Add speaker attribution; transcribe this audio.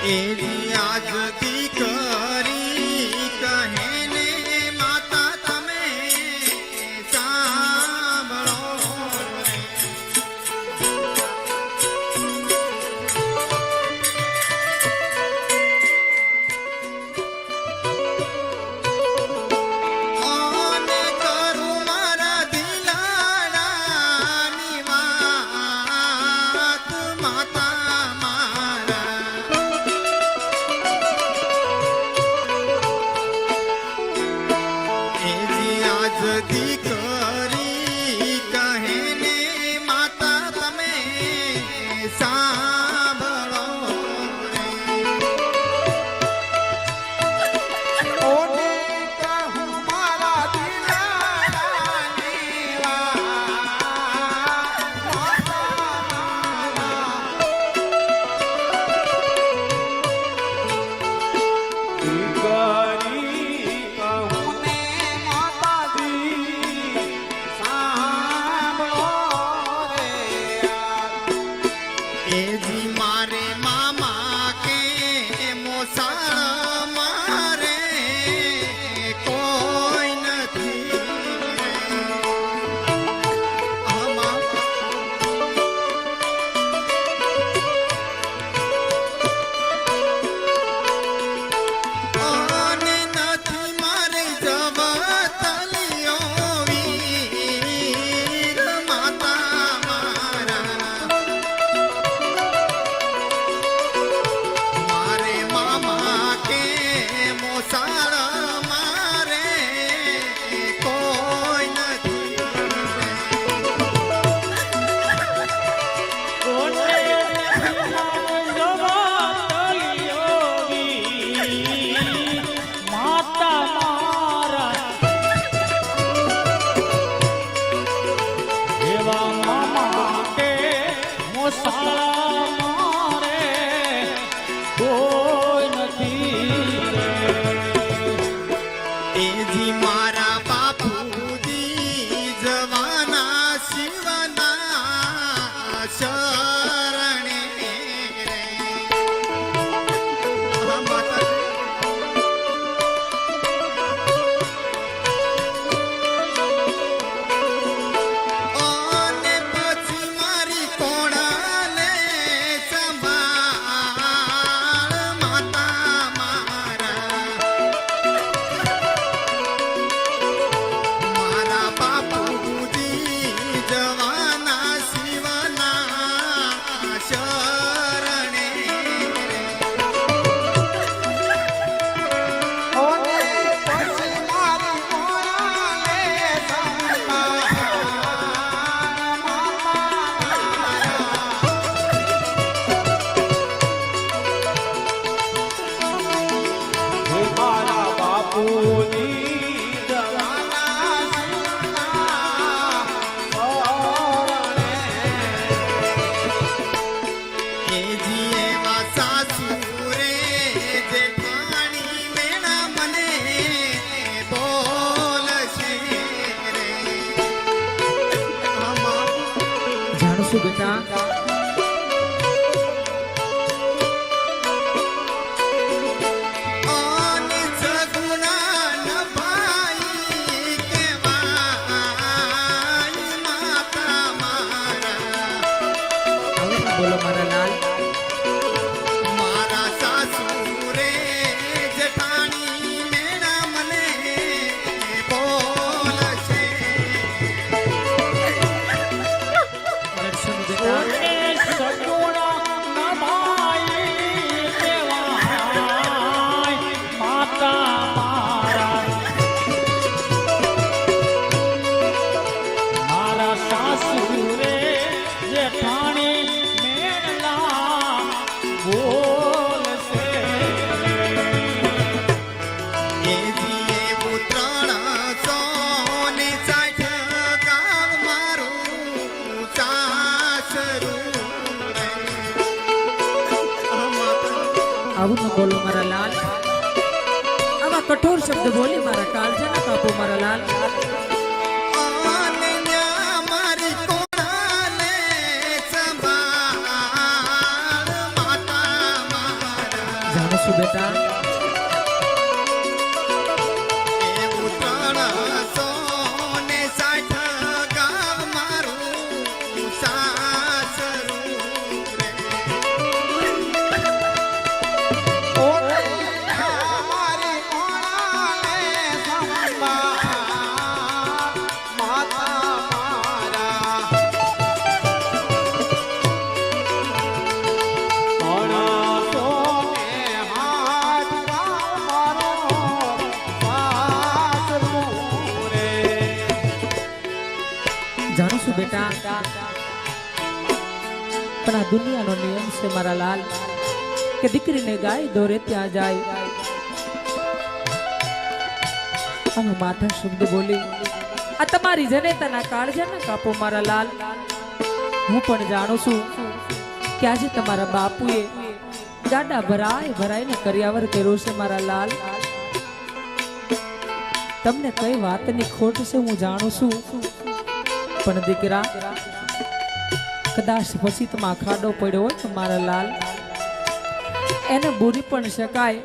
Speaker 1: એની આજથી કરી કહે ને માતા તમે સાંભળો અને કરું મારા દિલાડાની વાત માતા આજથી કરી કહે ને માતા તમે સાંભળો ઓને કહું મારા દિલાડાની વાત એજી મારે મામા કે મોસાળ મારે કોઈ નથી અને નથી મારે જવતલીઓ વીર માતા એજી મારા બાપુજી જવાના શિવના શરણે અને પછી મારી કોણાને સંભાળ માતા મારા બાપુજી જવાના શિવના શરણે ઓને પછી મારી કોણાને
Speaker 2: મારા બાપુની
Speaker 3: જાણશું બેટા બોલો મારા લાલ
Speaker 1: મારા સાસુરે જેઠાણી મેણા મને બોલશે
Speaker 3: દર્શન બેટા આવું ન બોલો મારા લાલ આવા કઠોર શબ્દ બોલી મારા કાળજા ના કાપો મારા લાલ જાણું છું બેટા.
Speaker 1: એ ઉત્તરસો ને 60 ગામ મારું સાસરું રે.
Speaker 2: મારી ઓણાને સંભાળ માતા મારા અણાસો ને હાથ મારો સાસરું રે.
Speaker 3: જાણું છું બેટા, પણ આ દુનિયાનો નિયમ છે મારા લાલ કે દીકરીને ગાય દોરે ત્યાં જાય. અમે માથા શબ્દ બોલી આ તમારી જનેતાના કાળજા ના કાપો મારા લાલ. હું પણ જાણું છું કે આજે તમારા બાપુએ ગાડા ભરાઈને કર્યાવર કર્યો છે મારા લાલ. તમને કઈ વાતની ખોટ છે હું જાણું છું, પણ દીકરા કદાચ પછી તમારા ખાડો પડ્યો હોય તો મારા લાલ એને બોલી પણ શકાય.